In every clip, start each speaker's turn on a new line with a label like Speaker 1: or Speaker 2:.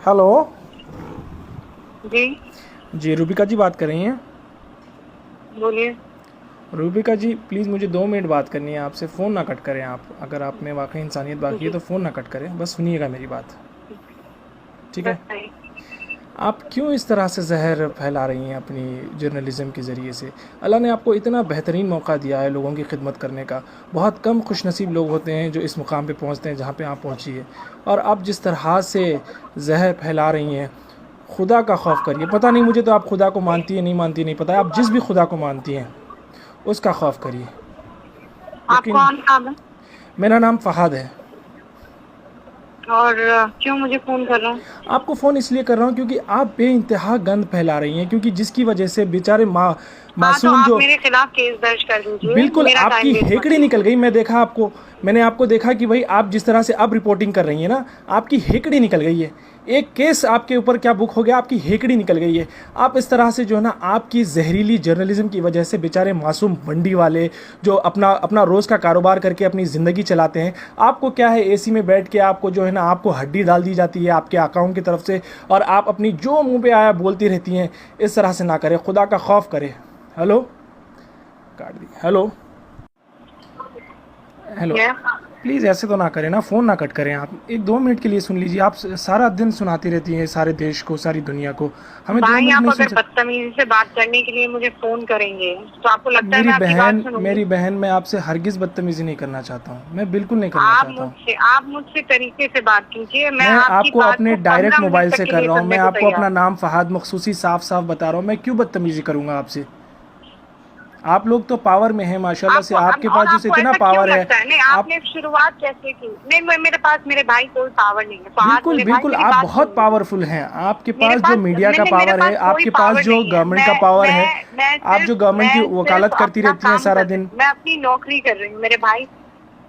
Speaker 1: Hello
Speaker 2: जी
Speaker 1: जी, रूबिका जी बात कर रही हैं।
Speaker 2: बोलिए।
Speaker 1: रूबिका जी प्लीज़ मुझे 2 मिनट बात करनी है आपसे। फ़ोन ना कट करें आप। अगर आप में वाकई इंसानियत बाकी है
Speaker 2: जी
Speaker 1: तो फ़ोन ना कट करें, बस सुनिएगा मेरी बात। ठीक है।
Speaker 2: बताइए।
Speaker 1: आप क्यों इस तरह से जहर फैला रही हैं अपनी जर्नलिज़म के ज़रिए से? अल्लाह ने आपको इतना बेहतरीन मौका दिया है लोगों की खिदमत करने का। बहुत कम खुशनसीब लोग होते हैं जो इस मुकाम पे पहुंचते हैं जहां पे आप पहुंची है। और आप जिस तरह से जहर फैला रही हैं, खुदा का खौफ करिए। पता नहीं मुझे तो आप खुदा को मानती है नहीं मानती नहीं पता है। आप जिस भी खुदा को मानती हैं उसका खौफ करिए।
Speaker 2: आप
Speaker 1: यकीन।
Speaker 2: कौन नाम है
Speaker 1: मेरा नाम फ़हाद है।
Speaker 2: और क्यों मुझे फोन कर रहे हैं?
Speaker 1: आपको फ़ोन इसलिए कर रहा हूँ क्योंकि आप बेइंतहा गंद फैला रही हैं, क्योंकि जिसकी वजह से बेचारे
Speaker 2: हाँ, तो
Speaker 1: मासूम
Speaker 2: आप
Speaker 1: जो।
Speaker 2: मेरे खिलाफ केस दर्ज कर दीजिए,
Speaker 1: बिल्कुल
Speaker 2: मेरा टाइम
Speaker 1: आपकी
Speaker 2: वेस्ट मत
Speaker 1: हेकड़ी निकल
Speaker 2: कीजिए।
Speaker 1: गई। मैं देखा आपको, मैंने आपको देखा कि भाई आप जिस तरह से अब रिपोर्टिंग कर रही हैं ना, आपकी हेकड़ी निकल गई है। एक केस आपके ऊपर क्या बुक हो गया, आपकी हेकड़ी निकल गई है। आप इस तरह से जो है ना, आपकी जहरीली जर्नलिज्म की वजह से बेचारे मासूम मंडी वाले जो अपना अपना रोज़ का कारोबार करके अपनी ज़िंदगी चलाते हैं, आपको क्या है, एसी में बैठ के आपको जो है ना, आपको हड्डी डाल दी जाती है आपके अकाउंट की तरफ से, और आप अपनी जो मुंह पे आया बोलती रहती हैं। इस तरह से ना करें, खुदा का खौफ करें। हेलो, काट दी। हेलो हेलो,
Speaker 2: क्या?
Speaker 1: प्लीज़ ऐसे तो ना करें ना, फ़ोन ना कट करें आप। 1-2 मिनट के लिए सुन लीजिए। आप सारा दिन सुनाती रहती हैं सारे देश को, सारी दुनिया को। हमें दो
Speaker 2: भाई,
Speaker 1: मिनट
Speaker 2: आप
Speaker 1: नहीं सुन
Speaker 2: अगर
Speaker 1: सकते?
Speaker 2: बदतमीजी से बात करने के लिए मुझे फोन करेंगे तो आपको लगता है मैं आपकी बात सुनूंगी?
Speaker 1: मेरी बहन, मैं आपसे हरगिज़ बदतमीज़ी नहीं करना चाहता हूँ। मैं बिल्कुल नहीं करना चाहता हूँ।
Speaker 2: आप मुझसे तरीके से बात कीजिए। मैं
Speaker 1: मैं
Speaker 2: आपकी
Speaker 1: आपको
Speaker 2: बात
Speaker 1: अपने
Speaker 2: को
Speaker 1: डायरेक्ट
Speaker 2: 15 मिनट
Speaker 1: मोबाइल
Speaker 2: तक
Speaker 1: से
Speaker 2: के
Speaker 1: कर
Speaker 2: लिए
Speaker 1: रहा हूँ। मैं
Speaker 2: सुनने को
Speaker 1: आपको अपना
Speaker 2: तैयार हूँ।
Speaker 1: नाम फ़हाद मखसूसी साफ साफ बता रहा हूँ। मैं क्यों बदतमीज़ी करूँगा आपसे? आप लोग तो पावर में हैं माशाल्लाह से।
Speaker 2: आपको
Speaker 1: आपके
Speaker 2: और
Speaker 1: पास जो
Speaker 2: आपको
Speaker 1: इतना
Speaker 2: ऐसा क्यों
Speaker 1: पावर है।
Speaker 2: लगता है? नहीं,
Speaker 1: आप
Speaker 2: आपने शुरुआत कैसे की? नहीं, मेरे पास मेरे भाई कोई पावर नहीं है। फहाद
Speaker 1: बिल्कुल
Speaker 2: मेरे भाई,
Speaker 1: बिल्कुल
Speaker 2: मेरी
Speaker 1: आप
Speaker 2: बात सुन
Speaker 1: बहुत
Speaker 2: लीजिए।
Speaker 1: पावरफुल हैं। आपके
Speaker 2: मेरे
Speaker 1: पास जो
Speaker 2: पास
Speaker 1: मीडिया का
Speaker 2: नहीं, मेरे
Speaker 1: पावर
Speaker 2: पास
Speaker 1: है,
Speaker 2: कोई
Speaker 1: आपके पास
Speaker 2: पावर
Speaker 1: जो
Speaker 2: नहीं है।
Speaker 1: गवर्नमेंट का पावर है, आप जो गवर्नमेंट की
Speaker 2: मैं सिर्फ
Speaker 1: वकालत करती
Speaker 2: अपना
Speaker 1: रहती हैं
Speaker 2: काम
Speaker 1: सारा
Speaker 2: कर रही
Speaker 1: दिन।
Speaker 2: हूँ। मैं अपनी नौकरी कर रही हूँ मेरे भाई।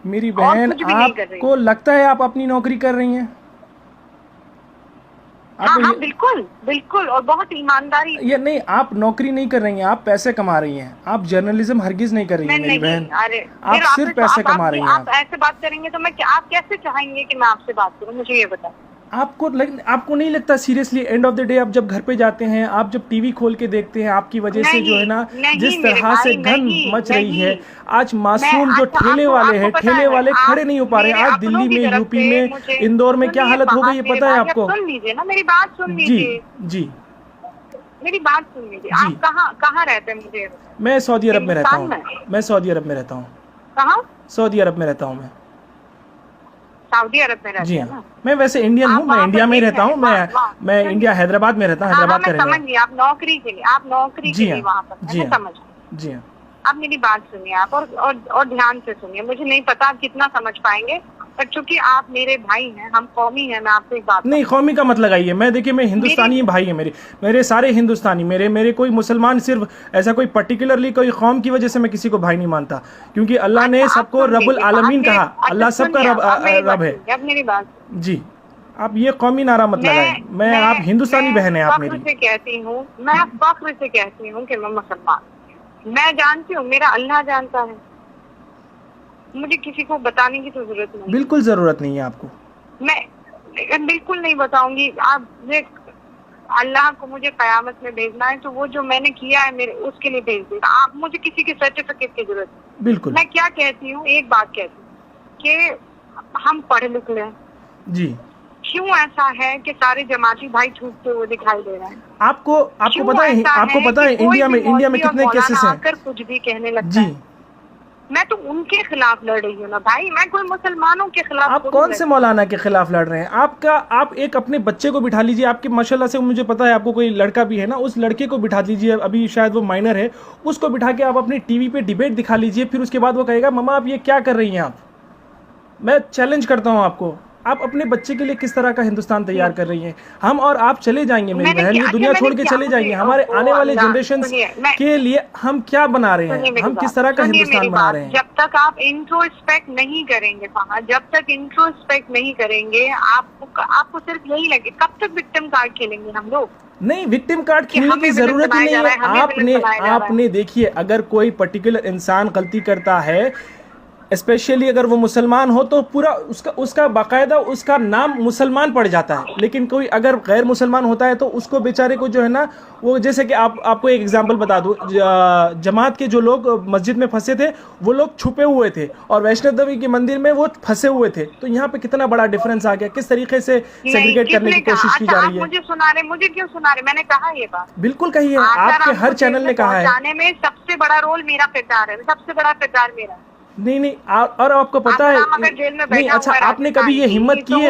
Speaker 1: मेरी
Speaker 2: और
Speaker 1: बहन,
Speaker 2: कुछ भी नहीं कर रही हूँ।
Speaker 1: आपको लगता है आप अपनी नौकरी कर रही हैं?
Speaker 2: हाँ
Speaker 1: आपको
Speaker 2: हाँ, बिल्कुल बिल्कुल, और बहुत ईमानदारी से।
Speaker 1: ये नहीं, आप नौकरी नहीं कर रही हैं, आप पैसे कमा रही हैं। आप जर्नलिज्म हरगिज़ नहीं कर रही
Speaker 2: मैं
Speaker 1: हैं मेरी
Speaker 2: नहीं,
Speaker 1: बहन।
Speaker 2: अरे
Speaker 1: आप
Speaker 2: फिर
Speaker 1: सिर्फ पैसे कमा रही हैं
Speaker 2: आप ऐसे बात करेंगे तो आप कैसे चाहेंगे कि मैं आपसे बात करूँ? मुझे ये बताएं।
Speaker 1: आपको नहीं लगता seriously, end of the day आप जब घर पे जाते हैं, आप जब टीवी खोल के देखते हैं, आपकी वजह से जो है
Speaker 2: नहीं
Speaker 1: ना,
Speaker 2: नहीं
Speaker 1: जिस
Speaker 2: मेरे
Speaker 1: तरह से
Speaker 2: भाई,
Speaker 1: गंद
Speaker 2: नहीं
Speaker 1: मच रही
Speaker 2: नहीं।
Speaker 1: है। आज
Speaker 2: मैं
Speaker 1: मासूम जो
Speaker 2: अच्छा,
Speaker 1: ठेले
Speaker 2: आपको
Speaker 1: वाले
Speaker 2: आपको
Speaker 1: हैं,
Speaker 2: पता
Speaker 1: ठेले
Speaker 2: है,
Speaker 1: वाले खड़े
Speaker 2: आप
Speaker 1: नहीं हो पा रहे
Speaker 2: मेरे
Speaker 1: हैं। आज
Speaker 2: अपनों
Speaker 1: दिल्ली
Speaker 2: की
Speaker 1: में,
Speaker 2: तरफ
Speaker 1: यूपी
Speaker 2: से
Speaker 1: में,
Speaker 2: मुझे
Speaker 1: इंदौर में क्या
Speaker 2: सुनिए।
Speaker 1: हालत हो गई
Speaker 2: फहाद
Speaker 1: है
Speaker 2: मेरे
Speaker 1: पता है
Speaker 2: भाई, आप
Speaker 1: आपको?
Speaker 2: सुन लीजिए ना, मेरी बात सुन
Speaker 1: जी
Speaker 2: लीजिए।
Speaker 1: जी
Speaker 2: मेरी बात सुन लीजिए।
Speaker 1: जी।
Speaker 2: आप कहाँ कहाँ रहते हैं मुझे ये बताएं।
Speaker 1: मैं सऊदी अरब में रहता
Speaker 2: हिंदुस्तान
Speaker 1: हूँ।
Speaker 2: में?
Speaker 1: मैं सऊदी अरब में रहता हूँ।
Speaker 2: कहाँ?
Speaker 1: सऊदी अरब में रहता हूँ मैं।
Speaker 2: सऊदी अरब में
Speaker 1: जी
Speaker 2: रहते हैं
Speaker 1: हाँ।
Speaker 2: ना?
Speaker 1: मैं वैसे इंडियन हूँ,
Speaker 2: आप
Speaker 1: मैं
Speaker 2: वहाँ पर
Speaker 1: इंडिया में ही
Speaker 2: देख
Speaker 1: रहता
Speaker 2: रहे हैं,
Speaker 1: हूँ।
Speaker 2: वहाँ वहाँ
Speaker 1: मैं इंडिया
Speaker 2: सुनिए।
Speaker 1: हैदराबाद में रहता हूँ,
Speaker 2: हाँ हाँ,
Speaker 1: हैदराबाद
Speaker 2: मैं
Speaker 1: का रहने
Speaker 2: समझ
Speaker 1: वाला।
Speaker 2: गई। आप नौकरी के
Speaker 1: जी
Speaker 2: लिए
Speaker 1: हाँ
Speaker 2: वहाँ पर है,
Speaker 1: जी
Speaker 2: मैं
Speaker 1: हाँ
Speaker 2: समझ गई।
Speaker 1: जी हाँ।
Speaker 2: आप मेरी बात सुनिए, आप और ध्यान से सुनिए। मुझे नहीं पता आप कितना समझ पाएंगे, पर चूंकि आप मेरे भाई हैं, हम कौमी हैं, मैं आपसे एक बात
Speaker 1: नहीं,
Speaker 2: बताऊं।
Speaker 1: कौमी का मत लगाइए। मैं देखिए, मैं
Speaker 2: मेरी
Speaker 1: हिंदुस्तानी भाई है मेरे। मेरे सारे हिंदुस्तानी, मेरे मेरे कोई मुसलमान, सिर्फ ऐसा कोई पर्टिकुलरली कोई कौम की वजह से मैं किसी को भाई नहीं मानता, क्योंकि अल्लाह
Speaker 2: अच्छा,
Speaker 1: ने
Speaker 2: आप
Speaker 1: सबको
Speaker 2: सुन
Speaker 1: रब्बुल
Speaker 2: लीजिए
Speaker 1: आलमीन
Speaker 2: आपने।
Speaker 1: कहा।
Speaker 2: अच्छा
Speaker 1: अल्लाह सबका
Speaker 2: सुनिए, अब मेरी बात
Speaker 1: रब है।
Speaker 2: सुनिए, अब मेरी बात सुनिए।
Speaker 1: जी। आप ये कौमी नारा मत लगाएं। आप हिंदुस्तानी
Speaker 2: मैं
Speaker 1: बहन हैं आप
Speaker 2: फख्र
Speaker 1: मेरी।
Speaker 2: से कहती हूँ, मैं फख्र से कहती हूँ कि मैं मुसलमान हूं। मैं जानती हूँ, मेरा अल्लाह जानता है। मुझे किसी को बताने की तो जरूरत नहीं है।
Speaker 1: बिल्कुल ज़रूरत नहीं है आपको।
Speaker 2: मैं बिल्कुल नहीं बताऊंगी। आप अल्लाह को मुझे कयामत में भेजना है तो वो जो मैंने किया है मेरे उसके लिए भेज देगा। आप मुझे किसी के सर्टिफिकेट की जरूरत नहीं।
Speaker 1: बिल्कुल।
Speaker 2: मैं क्या कहती हूँ, एक बात कहती हूँ कि हम पढ़े लिख लें।
Speaker 1: जी।
Speaker 2: क्यों ऐसा है कि सारे जमाती भाई छूटते हुए दिखाई दे रहे हैं?
Speaker 1: आपको आपको
Speaker 2: क्यों
Speaker 1: पता है,
Speaker 2: ऐसा
Speaker 1: आपको पता
Speaker 2: कि
Speaker 1: है
Speaker 2: कोई भी
Speaker 1: इंडिया में
Speaker 2: मौलवी और
Speaker 1: कितने केसेस
Speaker 2: मौलाना
Speaker 1: हैं?
Speaker 2: आकर कुछ भी कहने लगता
Speaker 1: जी।
Speaker 2: है? मैं तो उनके खिलाफ लड़ रही हूँ ना भाई, मैं कोई मुसलमानों के खिलाफ
Speaker 1: आप
Speaker 2: थोड़ी
Speaker 1: कौन
Speaker 2: लड़
Speaker 1: से
Speaker 2: रही हूँ।
Speaker 1: मौलाना के खिलाफ लड़ रहे हैं? आप एक अपने बच्चे को बिठा लीजिए। आपके माशाल्लाह से मुझे पता है आपको कोई लड़का भी है ना, उस लड़के को बिठा लीजिए। अभी शायद वो माइनर है। उसको बिठा के आप अपनी टीवी पे डिबेट दिखा लीजिए। फिर उसके बाद वो कहेगा, मम्मा आप ये क्या कर रही हैं आप? मैं चैलेंज करता हूं आपको। आप अपने बच्चे के लिए किस तरह का हिंदुस्तान तैयार कर रही हैं? हम और आप चले जाएंगे मेरी
Speaker 2: मैंने
Speaker 1: बहन,
Speaker 2: क्या?
Speaker 1: ये
Speaker 2: अच्छा,
Speaker 1: दुनिया
Speaker 2: मैंने
Speaker 1: छोड़ के
Speaker 2: क्या?
Speaker 1: चले
Speaker 2: मुझे
Speaker 1: जाएंगे। हमारे
Speaker 2: ओहो
Speaker 1: आने वाले
Speaker 2: अल्लाह,
Speaker 1: जनरेशंस
Speaker 2: सुनिए। मैं
Speaker 1: के लिए हम क्या बना रहे
Speaker 2: सुनिए
Speaker 1: हैं?
Speaker 2: मेरी
Speaker 1: हम
Speaker 2: बात,
Speaker 1: किस तरह का
Speaker 2: सुनिए
Speaker 1: हिंदुस्तान
Speaker 2: मेरी
Speaker 1: बना
Speaker 2: बात।
Speaker 1: रहे हैं?
Speaker 2: जब तक आप इंट्रोस्पेक्ट नहीं करेंगे वहाँ, जब तक इंट्रोस्पेक्ट नहीं करेंगे, आपको सिर्फ यही लगे। कब तक विक्टिम कार्ड खेलेंगे हम लोग
Speaker 1: नहीं, विक्टिम कार्ड
Speaker 2: कि
Speaker 1: खेलने की
Speaker 2: हमें विलन
Speaker 1: जरूरत ही
Speaker 2: बनाया
Speaker 1: नहीं
Speaker 2: जा
Speaker 1: है।
Speaker 2: रहा है, हमें विलन बनाया जा रहा है?
Speaker 1: आपने देखिए, अगर कोई पर्टिकुलर इंसान गलती करता है, स्पेशली अगर वो मुसलमान हो तो पूरा उसका बाकायदा उसका नाम मुसलमान पड़ जाता है। लेकिन कोई अगर गैर मुसलमान होता है तो उसको बेचारे को जो है ना, वो जैसे कि आपको एक एग्जांपल बता दूं, जमात के जो लोग मस्जिद में फंसे थे वो लोग छुपे हुए थे और वैष्णो देवी के मंदिर में वो फंसे हुए थे। तो यहाँ पे कितना बड़ा डिफरेंस आ गया, किस तरीके से सेग्रीगेट करने की कोशिश की जा रही है।
Speaker 2: मुझे सुना रहे, मुझे क्यों सुना रहे? मैंने कहा ये बात,
Speaker 1: बिल्कुल कही है, आपके हर चैनल ने कहा है।
Speaker 2: जाने में सबसे बड़ा रोल मेरा किरदार है, सबसे बड़ा किरदार मेरा।
Speaker 1: नहीं और आपको पता है नहीं, अच्छा आपने कभी ये हिम्मत की है,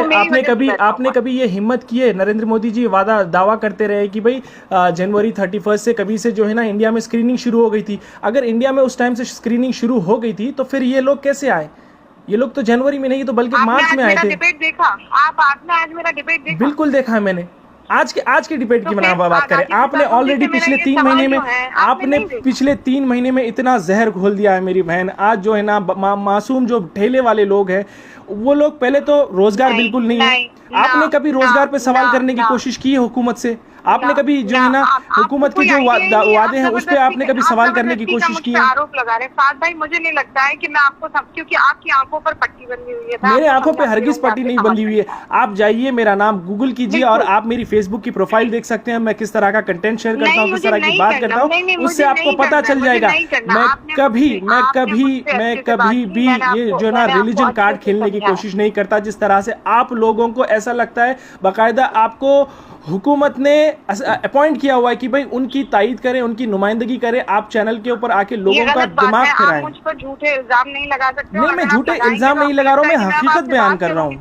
Speaker 1: आपने कभी ये हिम्मत की है? नरेंद्र मोदी जी दावा करते रहे कि भाई जनवरी 31 से कभी से जो है ना इंडिया में स्क्रीनिंग शुरू हो गई थी। अगर इंडिया में उस टाइम से स्क्रीनिंग शुरू हो गई थी तो फिर ये लोग कैसे आए? ये लोग तो जनवरी में नहीं तो बल्कि मार्च में आए थे।
Speaker 2: डिबेट देखा आपने? आज मेरा डिबेट देखा?
Speaker 1: बिल्कुल देखा है मैंने। आज के डिबेट की बात करें, आपने ऑलरेडी पिछले 3 महीने में पिछले 3 महीने में इतना जहर घोल दिया है मेरी बहन। आज जो है ना मासूम जो ठेले वाले लोग हैं वो लोग, पहले तो रोजगार बिल्कुल नहीं है। आपने कभी रोजगार पे सवाल करने की कोशिश की है हुकूमत से? आपने कभी जो है ना हुकूमत के जो वादे हैं उस पे आपने कभी सवाल करने की कोशिश की है?
Speaker 2: आरोप लगा रहे फाद भाई, मुझे नहीं लगता है कि मैं आपको क्योंकि आपकी आंखों पर पट्टी बंधी हुई है।
Speaker 1: मेरे आंखों पे हरगिज पट्टी नहीं बंधी हुई है। आप जाइए, मेरा नाम गूगल कीजिए और आप मेरी फेसबुक की प्रोफाइल देख सकते हैं। मैं किस तरह का कंटेंट शेयर करता हूँ, किस तरह की बात करता हूँ, उससे आपको पता चल जाएगा। मैं कभी भी ये जो ना रिलीजन कार्ड खेलने की कोशिश नहीं करता। जिस तरह से आप लोगों को ऐसा लगता है, बाकायदा आपको हुकूमत ने अपॉइंट किया हुआ है कि भाई उनकी तायीद करें, उनकी नुमाइंदगी करें, आप चैनल के ऊपर आके लोगों का दिमाग फिराएं।
Speaker 2: मुझ पर झूठे इल्जाम नहीं लगा सकते।
Speaker 1: नहीं, मैं झूठे इल्जाम नहीं लगा रहा हूँ, मैं हकीकत बयान कर रहा हूँ।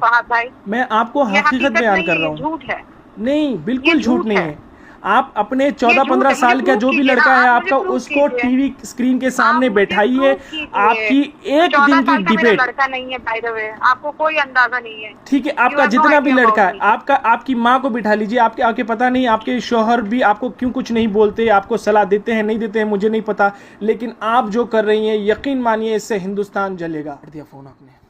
Speaker 1: मैं आपको हकीकत बयान कर रहा हूँ।
Speaker 2: झूठ है?
Speaker 1: नहीं, बिल्कुल झूठ नहीं है। आप अपने 14-15 साल का जो भी लड़का है आपका, उसको टीवी स्क्रीन के सामने बैठाइए। आपकी एक दिन की डिबेट,
Speaker 2: लड़का नहीं है बाय द वे, आपको कोई अंदाजा नहीं है।
Speaker 1: ठीक है, आपका जितना भी लड़का है, आपकी माँ को बिठा लीजिए। आपके पता नहीं आपके शौहर भी आपको क्यों कुछ नहीं बोलते, आपको सलाह देते हैं नहीं देते हैं मुझे नहीं पता, लेकिन आप जो कर रही हैं यकीन मानिए इससे हिंदुस्तान जलेगा। दिया फोन आपने।